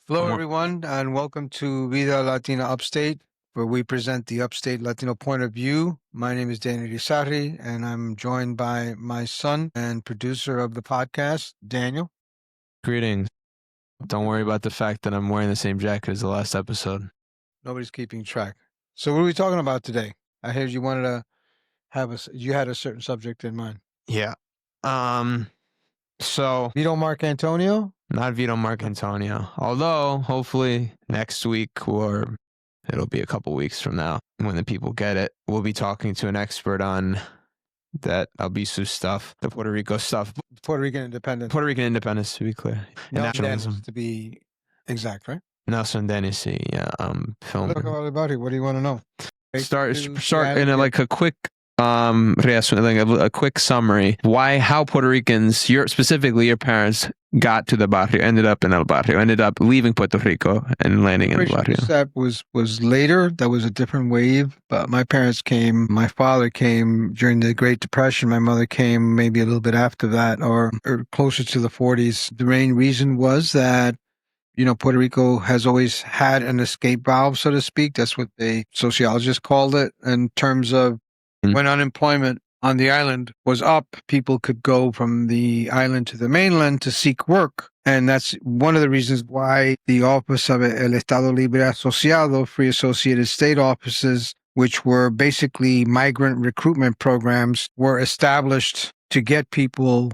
Hello, everyone, and welcome to Vida Latina Upstate, where we present the Upstate Latino point of view. My name is Abner Irizarry, and I'm joined by my son and producer of the podcast, Daniel. Greetings. Don't worry about the fact that I'm wearing the same jacket as the last episode. Nobody's keeping track. So what are we talking about today? I heard you wanted to you had a certain subject in mind. Yeah. So Vito Marcantonio? Not Vito Marcantonio. Although, hopefully next week, or it'll be a couple weeks from now, when the people get it, we'll be talking to an expert on that Albizu stuff, the Puerto Rico stuff. Puerto Rican independence. Puerto Rican independance, to be clear. And nationalism. To be exact, right? Nelson Denisi, film. Talk about it. What do you want to know? Start in a quick a quick summary. How Puerto Ricans, specifically your parents, got to the barrio, ended up in El Barrio, ended up leaving Puerto Rico and landing in El Barrio. That was later. That was a different wave. But my parents came. My father came during the Great Depression. My mother came maybe a little bit after that, or closer to the 40s. The main reason was that Puerto Rico has always had an escape valve, so to speak. That's what the sociologists called it, in terms of when unemployment on the island was up, people could go from the island to the mainland to seek work. And that's one of the reasons why the office of El Estado Libre Asociado, free associated state offices, which were basically migrant recruitment programs, were established to get people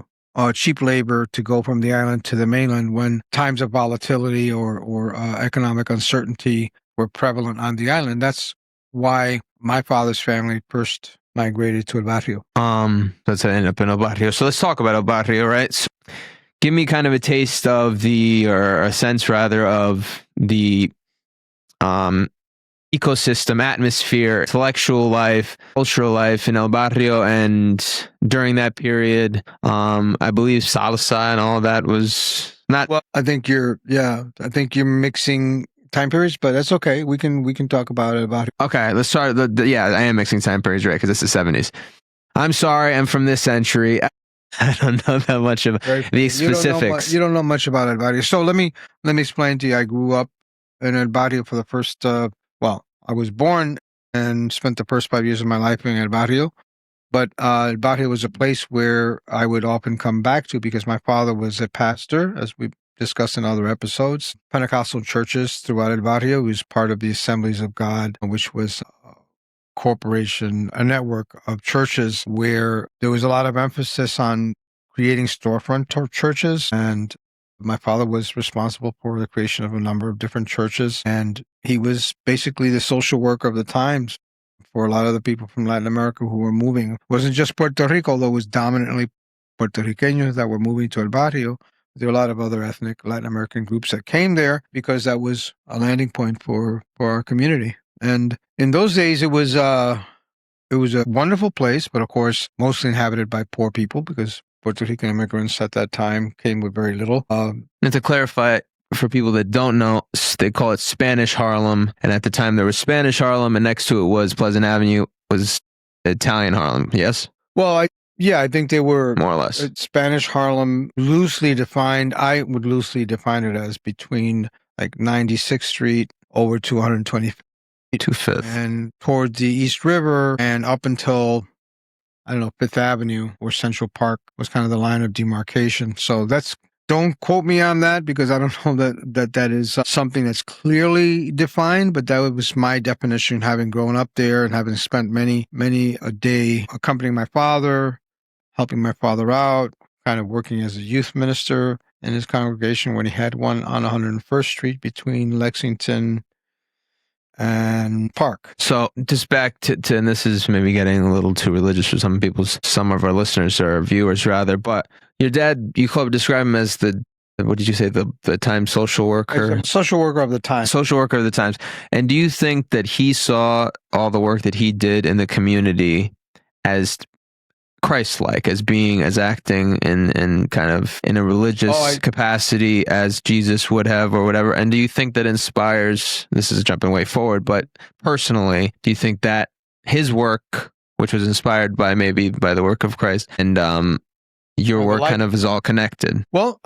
cheap labor to go from the island to the mainland when times of volatility or economic uncertainty were prevalent on the island. That's why my father's family first migrated to El Barrio. That's ended up in El Barrio. So let's talk about El Barrio, right? So give me kind of a taste of or a sense rather, of the ecosystem, atmosphere, intellectual life, cultural life in El Barrio. And during that period, I believe salsa and all that was not. Well, I think you're mixing time periods, but that's okay. We can talk about it. Okay, let's start. I am mixing time periods, right? Because it's the 70s. I'm sorry, I'm from this century. I don't know that much of the specifics. You don't know much about El Barrio. So let me explain to you. I grew up in El Barrio for the first. I was born and spent the first 5 years of my life in El Barrio. But El Barrio was a place where I would often come back to because my father was a pastor, as we discussed in other episodes. Pentecostal churches throughout El Barrio. He was part of the Assemblies of God, which was a network of churches where there was a lot of emphasis on creating storefront churches. And my father was responsible for the creation of a number of different churches. And he was basically the social worker of the times for a lot of the people from Latin America who were moving. It wasn't just Puerto Rico, although it was dominantly Puerto Ricanos that were moving to El Barrio. There were a lot of other ethnic Latin American groups that came there because that was a landing point for our community. And in those days, it was a wonderful place, but of course, mostly inhabited by poor people because Puerto Rican immigrants at that time came with very little. And to clarify, for people that don't know, they call it Spanish Harlem. And at the time, there was Spanish Harlem, and next to it was Pleasant Avenue, was Italian Harlem. Yes? Well, I think they were more or less Spanish Harlem, loosely defined. I would loosely define it as between like 96th Street over to 125th. And towards the East River and up until, Fifth Avenue or Central Park was kind of the line of demarcation. So don't quote me on that because I don't know that is something that's clearly defined, but that was my definition, having grown up there and having spent many a day accompanying my father, helping my father out, kind of working as a youth minister in his congregation when he had one on 101st Street between Lexington and Park. So just back to, and this is maybe getting a little too religious for some of our listeners or viewers rather, but your dad, you describe him as what did you say, the time social worker? Social worker of the time. Social worker of the times. And do you think that he saw all the work that he did in the community as Christ-like, as acting in kind of in a religious capacity as Jesus would have or whatever? And do you think that inspires, this is jumping way forward, but personally, do you think that his work, which was inspired by the work of Christ, and your work kind of is all connected? Well,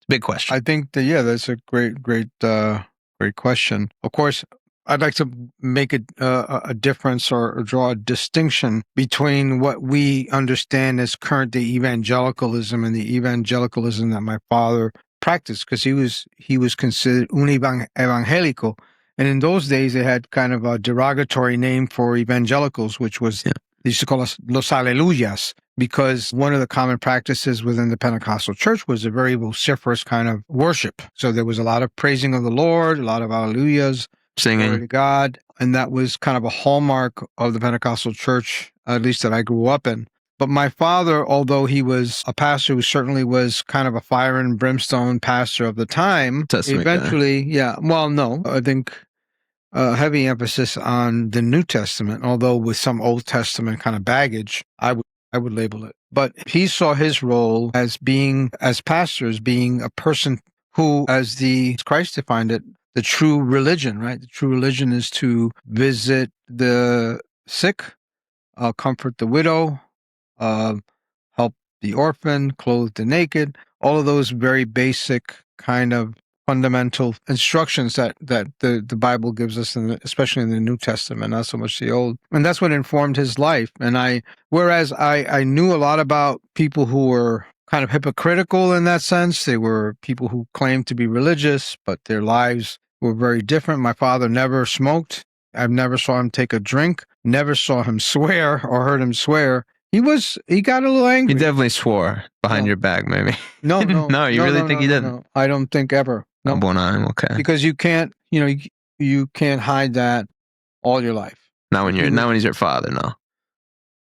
Big question. I think that, that's a great question. Of course, I'd like to make a difference or draw a distinction between what we understand as current day evangelicalism and the evangelicalism that my father practiced, because he was considered un evangelico. And in those days, they had kind of a derogatory name for evangelicals, which was, they used to call us los aleluyas, because one of the common practices within the Pentecostal church was a very vociferous kind of worship. So there was a lot of praising of the Lord, a lot of alleluias, singing, glory to God. And that was kind of a hallmark of the Pentecostal church, at least that I grew up in. But my father, although he was a pastor who certainly was kind of a fire and brimstone pastor of the time, Testament eventually, no, I think heavy emphasis on the New Testament, although with some Old Testament kind of baggage, I would label it. But he saw his role as pastors, being a person who, as Christ defined it, the true religion, right? The true religion is to visit the sick, comfort the widow, help the orphan, clothe the naked, all of those very basic kind of fundamental instructions that the Bible gives us, especially in the New Testament, not so much the Old. And that's what informed his life. And whereas I knew a lot about people who were kind of hypocritical in that sense. They were people who claimed to be religious, but their lives were very different. My father never smoked. I've never saw him take a drink, never saw him swear or heard him swear. He got a little angry. He definitely swore behind your back, maybe. No. No, you really think he didn't? No, I don't think ever. No. Okay. Because you can't, you can't hide that all your life. Not when he's your father, no.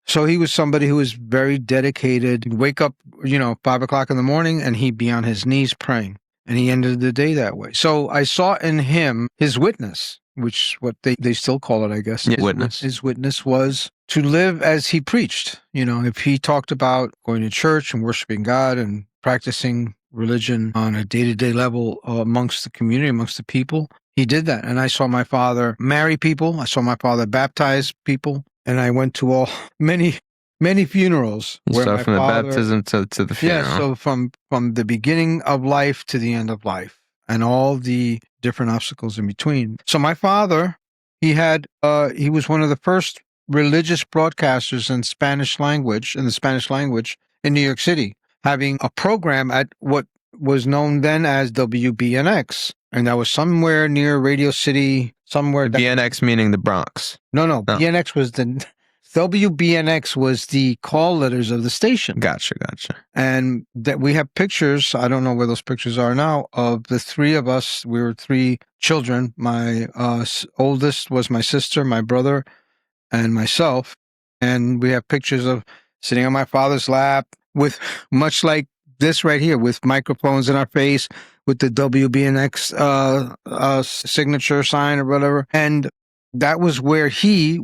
So he was somebody who was very dedicated. He'd wake up, 5:00 in the morning, and he'd be on his knees praying. And he ended the day that way. So I saw in him his witness, which what they still call it, I guess. Yeah, witness. His witness was to live as he preached. If he talked about going to church and worshiping God and practicing religion on a day-to-day level amongst the community, amongst the people, he did that. And I saw my father marry people. I saw my father baptize people. And I went to many funerals. So from the baptism to the funeral. Yeah, so from the beginning of life to the end of life, and all the different obstacles in between. So my father, he was one of the first religious broadcasters in the Spanish language in New York City, having a program at what was known then as WBNX. And that was somewhere near Radio City, somewhere. BNX meaning the Bronx. No. BNX was WBNX was the call letters of the station. Gotcha. And that we have pictures, I don't know where those pictures are now, of the three of us. We were three children. My oldest was my sister, my brother, and myself. And we have pictures of sitting on my father's lap with, much like this right here, with microphones in our face, with the WBNX signature sign or whatever. And that was where he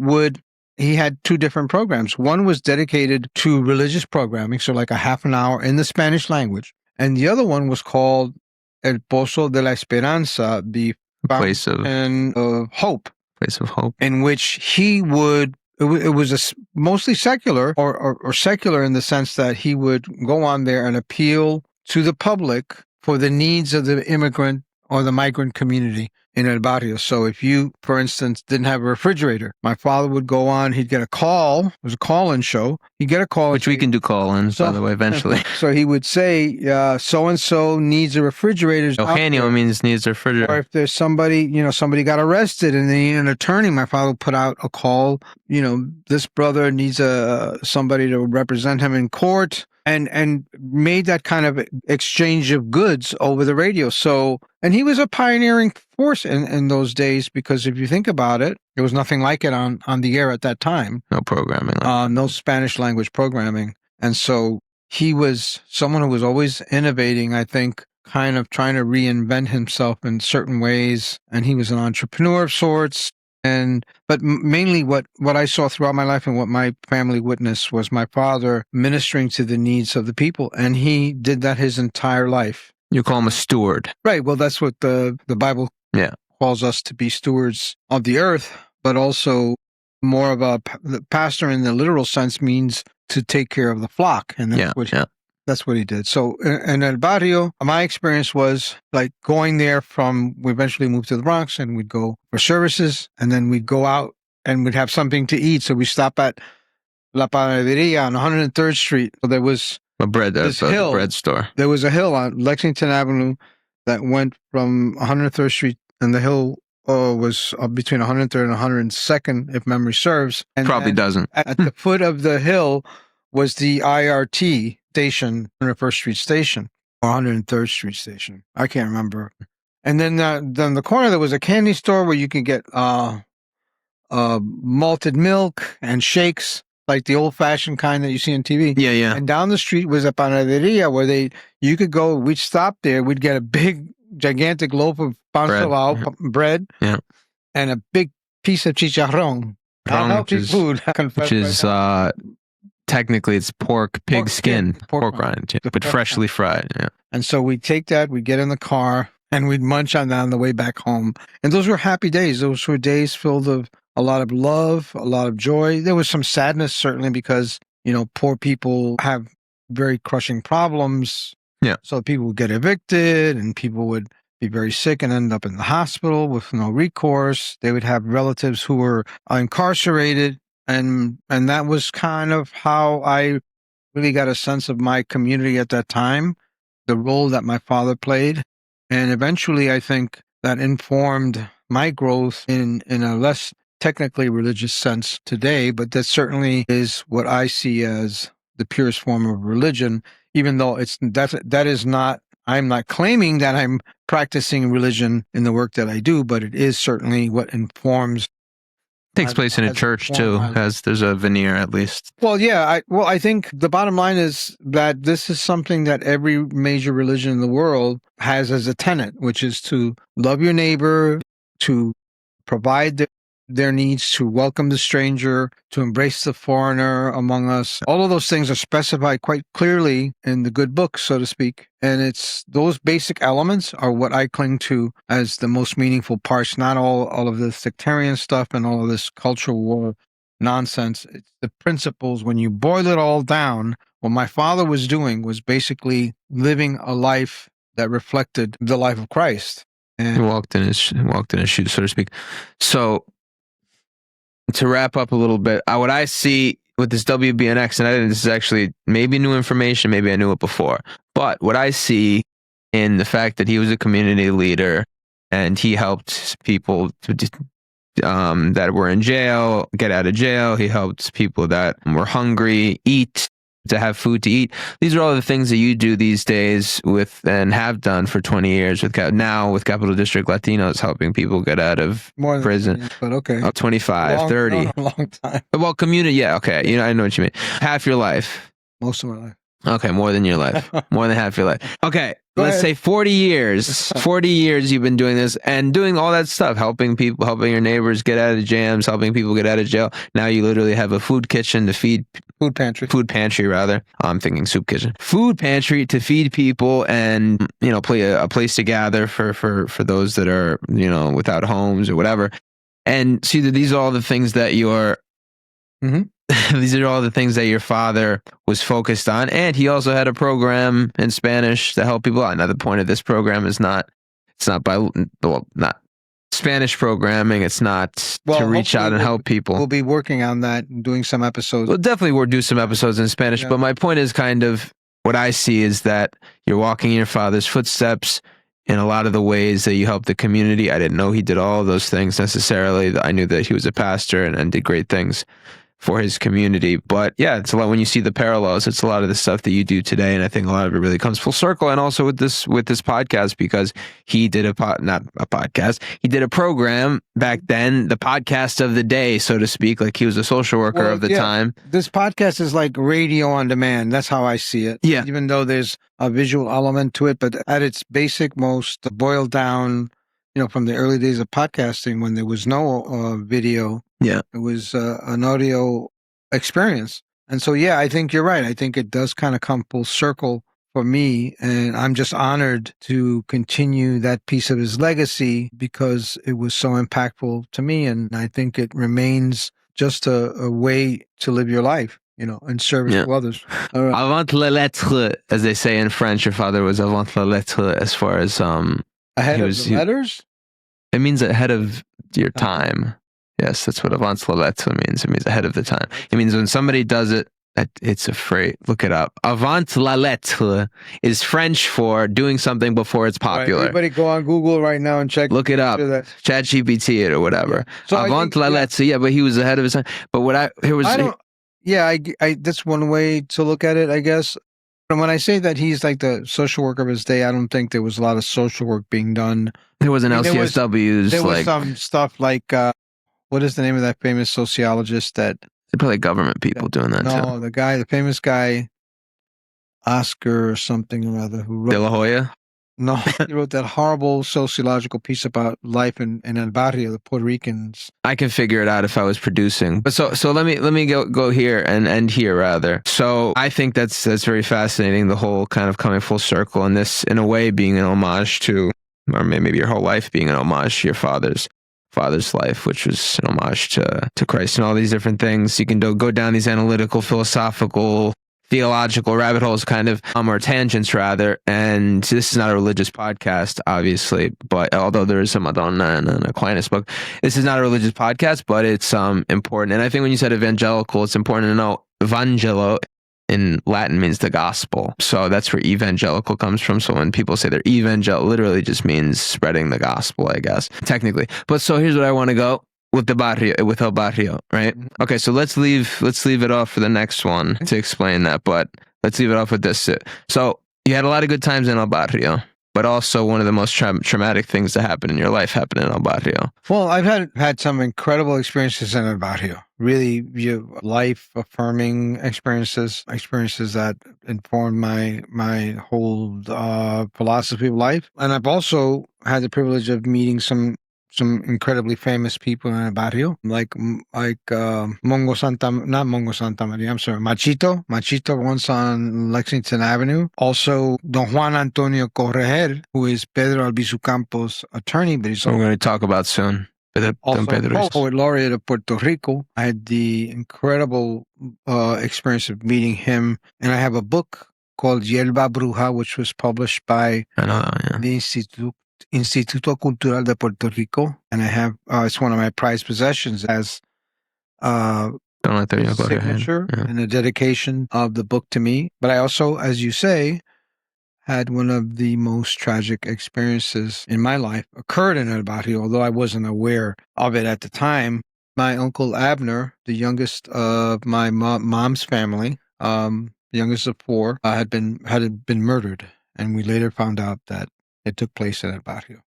had two different programs. One was dedicated to religious programming, so like a half an hour in the Spanish language. And the other one was called El Pozo de la Esperanza, the place of hope. Place of hope. In which he would, it was mostly secular or secular in the sense that he would go on there and appeal to the public for the needs of the immigrant or the migrant community in El Barrio. So if you, for instance, didn't have a refrigerator, my father would go on, he'd get a call. It was a call-in show. He'd get a call. Which we can do call-ins, by the way, eventually. So he would say, so-and-so needs a refrigerator. Eugenio means needs a refrigerator. Or if there's somebody got arrested and they need an attorney, my father would put out a call, this brother needs somebody to represent him in court. And made that kind of exchange of goods over the radio. So, and he was a pioneering force in those days, because if you think about it, there was nothing like it on the air at that time. No programming. No Spanish language programming. And so he was someone who was always innovating, I think, kind of trying to reinvent himself in certain ways. And he was an entrepreneur of sorts. But mainly what I saw throughout my life and what my family witnessed was my father ministering to the needs of the people. And he did that his entire life. You call him a steward. Right. Well, that's what the Bible calls us, to be stewards of the earth, but also more of the pastor in the literal sense means to take care of the flock. And That's what he did. So in El Barrio, my experience was like going there we eventually moved to the Bronx, and we'd go for services, and then we'd go out and we'd have something to eat. So we stop at La Panaderia on 103rd Street. So there was this hill. Bread store. There was a hill on Lexington Avenue that went from 103rd Street, and the hill was between 103rd and 102nd, if memory serves. And Probably doesn't. At the foot of the hill was the IRT station, 101st Street Station, or 103rd Street Station. I can't remember. And then the corner, there was a candy store where you could get malted milk and shakes, like the old-fashioned kind that you see on TV. Yeah, yeah. And down the street was a panaderia where you could go, we'd stop there, we'd get a big, gigantic loaf of pan solao bread, and a big piece of chicharrón. Which is technically it's pig skin, pork rind, but freshly fried. Yeah. And so we'd take that, we'd get in the car, and we'd munch on that on the way back home. And those were happy days. Those were days filled of a lot of love, a lot of joy. There was some sadness, certainly, because, poor people have very crushing problems. Yeah. So people would get evicted, and people would be very sick and end up in the hospital with no recourse. They would have relatives who were incarcerated. And that was kind of how I really got a sense of my community at that time, the role that my father played. And eventually, I think that informed my growth in a less technically religious sense today, but that certainly is what I see as the purest form of religion, even though that is not, I'm not claiming that I'm practicing religion in the work that I do, but it is certainly what informs. Takes place in a church too, there's a veneer at least. Well, yeah. I think the bottom line is that this is something that every major religion in the world has as a tenet, which is to love your neighbor, to provide their needs, to welcome the stranger, to embrace the foreigner among us. All of those things are specified quite clearly in the good book, so to speak. And it's those basic elements are what I cling to as the most meaningful parts, not all of the sectarian stuff and all of this cultural war nonsense. It's the principles. When you boil it all down, what my father was doing was basically living a life that reflected the life of Christ. And he walked in his shoes, so to speak. So to wrap up a little bit, what I see with this WBNX, and this is actually maybe new information, maybe I knew it before, but what I see in the fact that he was a community leader and he helped people that were in jail get out of jail. He helped people that were hungry eat, to have food to eat. These are all the things that you do these days with and have done for 20 years with Capital District Latinos, helping people get out of prison. But okay. 25, 30. Long time. Well, community, yeah, okay. I know what you mean. Half your life. Most of my life. Okay, more than your life. More than half your life. Okay, let's say 40 years. 40 years you've been doing this and doing all that stuff, helping people, helping your neighbors get out of jams, helping people get out of jail. Now you literally have a food kitchen to feed. Food pantry, rather. I'm thinking soup kitchen. Food pantry to feed people and, a place to gather for those that are, without homes or whatever. And see that these are all the things that you're... Mm-hmm. These are all the things that your father was focused on. And he also had a program in Spanish to help people out. Now, the point of this program is not Spanish programming. It's not to reach out and help people. We'll be working on that and doing some episodes. We'll definitely do some episodes in Spanish. Yeah. But my point is kind of what I see is that you're walking in your father's footsteps in a lot of the ways that you help the community. I didn't know he did all of those things necessarily. I knew that he was a pastor and did great things for his community. But yeah, it's a lot when you see the parallels, it's a lot of the stuff that you do today. And I think a lot of it really comes full circle. And also with this podcast, because he did not a podcast, he did a program back then, the podcast of the day, so to speak, like he was a social worker of the time. This podcast is like radio on demand. That's how I see it. Yeah. Even though there's a visual element to it, but at its basic, most boiled down, from the early days of podcasting when there was no video. Yeah. It was an audio experience. And so, yeah, I think you're right. I think it does kind of come full circle for me. And I'm just honored to continue that piece of his legacy because it was so impactful to me. And I think it remains just a way to live your life. in service Yeah. to others. All right. Avant la lettre, as they say in French. Your father was avant la lettre as far as Ahead of the letters? It means ahead of your time. Yes, that's what avant la lettre means. It means ahead of the time. It means when somebody does it, it's a phrase. Look it up. Avant la lettre is French for doing something before it's popular. Right. Everybody go on Google right now and check. Look it up. ChatGPT it or whatever. Yeah. So avant la lettre. Yeah, but he was ahead of his time. But that's one way to look at it, I guess. And when I say that he's like the social worker of his day, I don't think there was a lot of social work being done. There was an LCSW's. There was some stuff like, what is the name of that famous sociologist that... They're probably government people doing that too. No, the famous guy, Oscar or something or other, who wrote... De La Hoya? No, he wrote that horrible sociological piece about life in El Barrio, the Puerto Ricans. I can figure it out if I was producing. But so let me go here and end here rather. So I think that's very fascinating, the whole kind of coming full circle, and this in a way being an homage to, or maybe your whole life being an homage to your father's life, which was an homage to Christ and all these different things. You can go down these analytical, philosophical, theological rabbit holes kind of, or tangents rather. And this is not a religious podcast, obviously, but although there is a Madonna and an Aquinas book, this is not a religious podcast, but it's important. And I think when you said evangelical, it's important to know evangelo in Latin means the gospel. So that's where evangelical comes from. So when people say they're evangelical, literally just means spreading the gospel, I guess, technically. But so here's what I want to go with with El Barrio, right? Okay, so let's leave it off for the next one to explain that, but let's leave it off with this. So you had a lot of good times in El Barrio, but also one of the most traumatic things to happen in your life happened in El Barrio. Well, I've had some incredible experiences in El Barrio. Really, life-affirming experiences that informed my whole philosophy of life. And I've also had the privilege of meeting some incredibly famous people in El Barrio, like Machito, once on Lexington Avenue. Also, Don Juan Antonio Correger, who is Pedro Albizu Campos' attorney, but he's we're going to talk about soon. Also, poet laureate of Puerto Rico. I had the incredible experience of meeting him, and I have a book called Yerba Bruja, which was published by the Instituto Cultural de Puerto Rico, and I have it's one of my prized possessions as signature and a dedication of the book to me. But I also, as you say, had one of the most tragic experiences in my life occurred in El Barrio, although I wasn't aware of it at the time. My uncle Abner, the youngest of my mom's family, the youngest of four, had been murdered, and we later found out that it took place in El Barrio.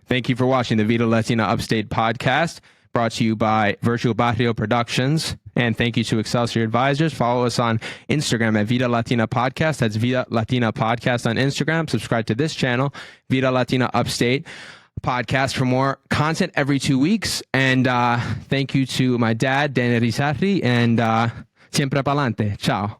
Thank you for watching the Vida Latina Upstate Podcast, brought to you by Virtual Barrio Productions. And thank you to Excelsior Advisors. Follow us on Instagram at Vida Latina Podcast. That's Vida Latina Podcast on Instagram. Subscribe to this channel, Vida Latina Upstate Podcast, for more content every 2 weeks. And thank you to my dad, Abner Irizarry, and Siempre Pa'lante. Ciao.